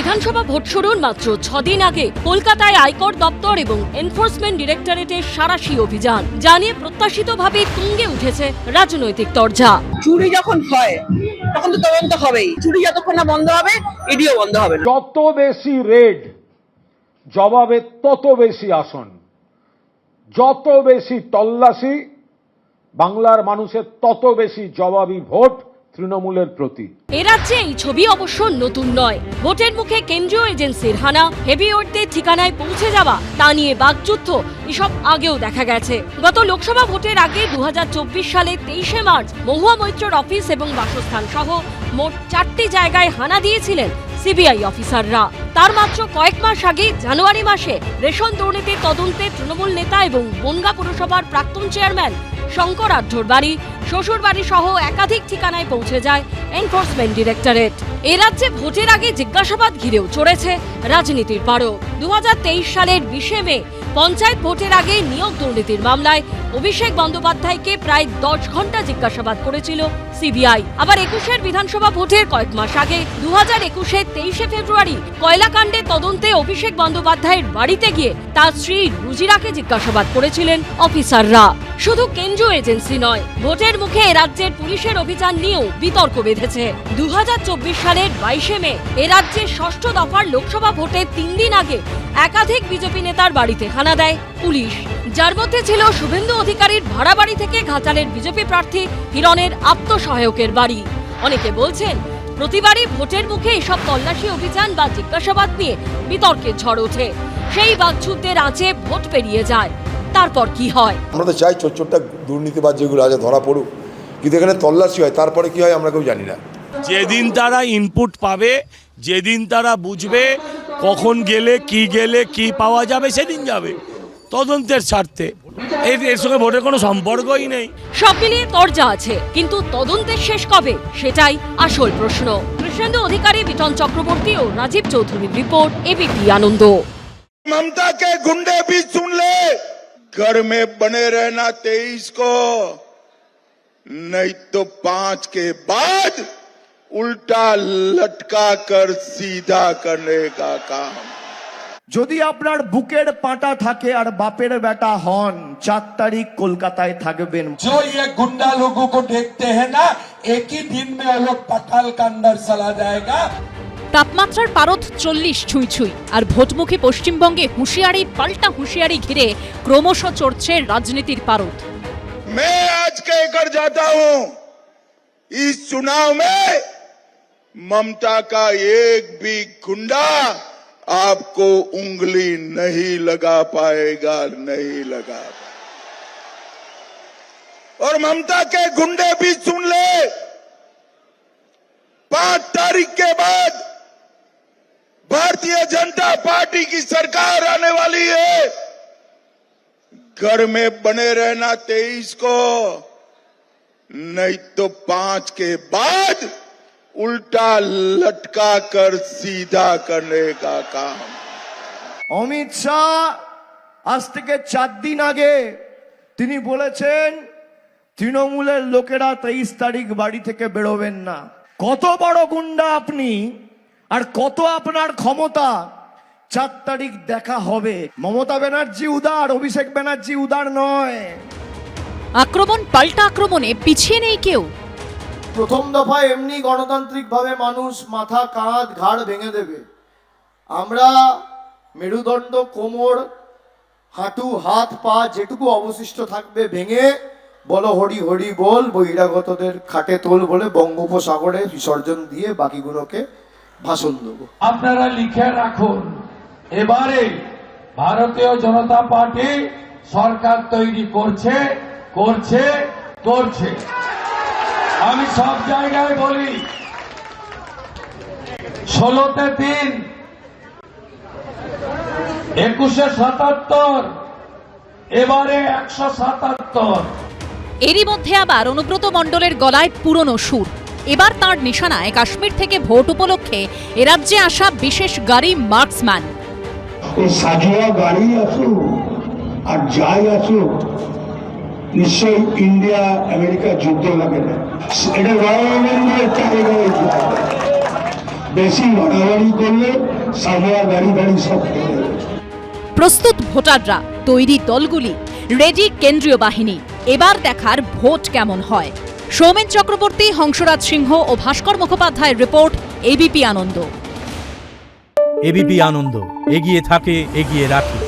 বিধানসভা ভোট শুরুর মাত্র 6 দিন আগে কলকাতায় আয়কর দপ্তর এবং এনফোর্সমেন্ট ডিরেক্টরেটের সাঁড়াশি অভিযান জানিয়ে প্রত্যাশিতভাবে তুঙ্গে উঠেছে রাজনৈতিক তরজা। চুরি যখন হয় তখন তো তদন্ত হবেই, চুরি যতক্ষণ না বন্ধ হবে ইডিও বন্ধ হবে না। যত বেশি রেড জবাবে তত বেশি আসন, যত বেশি তল্লাশি বাংলার মানুষের তত বেশি জবাবি ভোট তৃণমূলের প্রতি। এ রাজ্যে এই ছবি অবশ্য নতুন নয়। ভোটের মুখে কেন্দ্রীয় এজেন্সির হানা, হেভিওয়েটদের ঠিকানায় পৌঁছে যাওয়া, তা নিয়ে বাকযুদ্ধ এসব আগেও দেখা গেছে। গত লোকসভা ভোটের আগে 2024 সালে 23শে মার্চ মহুয়া মৈত্রর অফিস এবং বাসস্থান সহ মোট 4টি জায়গায় হানা দিয়েছিলেন সিবিআই অফিসাররা। তার মাত্র কয়েক মাস আগে জানুয়ারি মাসে রেশন দুর্নীতির তদন্তে তৃণমূল নেতা এবং বনগাঁ পুরসভার প্রাক্তন চেয়ারম্যান শঙ্কর আঢ্যর বাড়ি, শ্বশুর বাড়ি সহ একাধিক ঠিকানায় পৌঁছে যায় এনফোর্সমেন্ট ডিরেক্টরেট। এ রাজ্যে ভোটের আগে জিজ্ঞাসাবাদ ঘিরেও চড়েছে রাজনীতির পারো। 2023 সালের 20শে মে পঞ্চায়েত ভোটের আগে নিয়োগ দুর্নীতির মামলায় অভিষেক বন্দ্যোপাধ্যায়কে প্রায় 10 ঘন্টা জিজ্ঞাসাবাদ করেছিল সিবিআই। আবার 21-এর বিধানসভা ভোটের কয়েক মাস আগে 2021-এর 23শে ফেব্রুয়ারি কয়লাকাণ্ডের তদন্তে অভিষেক বন্দ্যোপাধ্যায়ের বাড়িতে গিয়ে তার স্ত্রী রুজিরাকে জিজ্ঞাসাবাদ করেছিলেন অফিসাররা। শুধু কেন্দ্রীয় এজেন্সি নয়, ভোটের মুখে এ রাজ্যের পুলিশের অভিযান নিয়েও বিতর্ক বেঁধেছে। 2024 সালের 22শে মে এ রাজ্যের 6ষ্ঠ দফার লোকসভা ভোটের 3 দিন আগে একাধিক বিজেপি নেতার বাড়িতে হানা দেয় পুলিশ, যার মধ্যে ছিল শুভেন্দু অধিকারীর ভাড়া বাড়ি থেকে ঘাটালের বিজেপি প্রার্থী হিরণের আত্মসহায়কের বাড়ি। অনেকে বলছেন প্রতিবারই ভোটের মুখে এসব তল্লাশি অভিযান বা জিজ্ঞাসাবাদ নিয়ে বিতর্কের ঝড় ওঠে। সেই বাকযুদ্ধের আঁচে ভোট পেরিয়ে যায়। তারপর কি হয়? আমরা তো চাই ছোট্ট দুর্নীতিবাজ যেগুলো আছে ধরা পড়ুক, কিন্তু এখানে তল্লাশি হয়, তারপরে কি হয় আমরা কেউ জানি না। যেদিন তারা ইনপুট পাবে, যেদিন তারা বুঝবে কখন গেলে কি পাওয়া যাবে, সেদিন যাবে তদন্তের স্বার্থে। এর সঙ্গে ভোটের কোনো সম্পর্কই নেই। সব মিলিয়ে তরজা আছে, কিন্তু তদন্তের শেষ কবে সেটাই আসল প্রশ্ন। কৃষ্ণেন্দু অধিকারী, বিটন চক্রবর্তী ও রাজীব চৌধুরীর রিপোর্ট, এবিপি আনন্দ। ममता के गुंडे भी सुन ले, घर में बने रहना 23 को, नहीं तो 5 के बाद उल्टा लटका कर सीधा करने का काम। যদি আপনার বুকের পাটা থাকে আর বাপের বেটা হন, 4 তারিখ কলকাতায় থাকবেন। जो ये गुंडा लोगों को देखते हैं ना, एक ही दिन में वो लोग पताल का अंदर चला जाएगा। তাপমাত্রার পারদ 40 ছুঁই ছুঁই, আর ভোটমুখী পশ্চিমবঙ্গে হুঁশিয়ারি পাল্টা হুঁশিয়ারি ঘিরে ক্রমশ চড়ছে রাজনীতির পারদ। मैं आज कहकर जाता हूं, इस चुनाव में ममता का एक भी गुंडा आपको उंगली नहीं लगा पाएगा, नहीं लगा पाएगा। और ममता के गुंडे भी सुन ले, 5 तारीख के बाद भारतीय जनता पार्टी की सरकार आने वाली है। घर में बने रहना 23 को, नहीं तो 5 के बाद उल्टा लटका कर सीधा करने का काम। অমিত শাহ আজ থেকে 4 দিন আগে তিনি বলেছেন তৃণমূলের লোকেরা 23 তারিখ বাড়ি থেকে বেরোবেন না। কত বড় গুন্ডা আপনি, আর কত আপনার ক্ষমতা? 4 তারিখ দেখা হবে। মমতা ব্যানার্জি উদার, অভিষেক ব্যানার্জি উদার নয়। আক্রমণ পাল্টা আক্রমণে পিছিয়ে নেই কেউ। প্রথম দফায় এমনি গণতান্ত্রিকভাবে মানুষ মাথা, কাঁধ, ঘাড় ভেঙে দেবে। আমরা মেরুদণ্ড, কোমর, হাঁটু, হাত, পা যেটুকু অবশিষ্ট থাকবে ভেঙে বলো হরি হরি বল, বহিরাগতদের খাটে তোল বলে বঙ্গোপসাগরে বিসর্জন দিয়ে বাকিগুলোকে ভাষণ দেবো। আপনারা লিখে রাখুন, এবারে ভারতীয় জনতা পার্টি সরকার তৈরি করছে করছে করছে। আমি সব জায়গায় বলি 16তে 3, 21-এ 77, এবারে 177। এরই মধ্যে আবার অনুব্রত মণ্ডলের গলায় পুরনো সুর। এবার তাঁর নিশানায় কাশ্মীর থেকে ভোট উপলক্ষে এ রাজ্যে আসা বিশেষ গাড়ি মার্কসম্যান। সাজোয়া গাড়ি আসুক আর যাই আসুক, নিশ্চয়ই ইন্ডিয়া আমেরিকা যুদ্ধ লাগে না, এটা রয়্যাল বেশি বাড়াবাড়ি করলে সাজোয়া গাড়ি গাড়ি সব ফেলে দেবে। প্রস্তুত ভোটাররা, তৈরি দলগুলি, রেডি কেন্দ্রীয় বাহিনী। এবার দেখার ভোট কেমন হয়। সৌমেন চক্রবর্তী, হংসরাজ সিংহ ও ভাস্কর মুখোপাধ্যায়ের রিপোর্ট, এবিপি আনন্দ। এবিপি আনন্দ, এগিয়ে থাকে, এগিয়ে রাখে।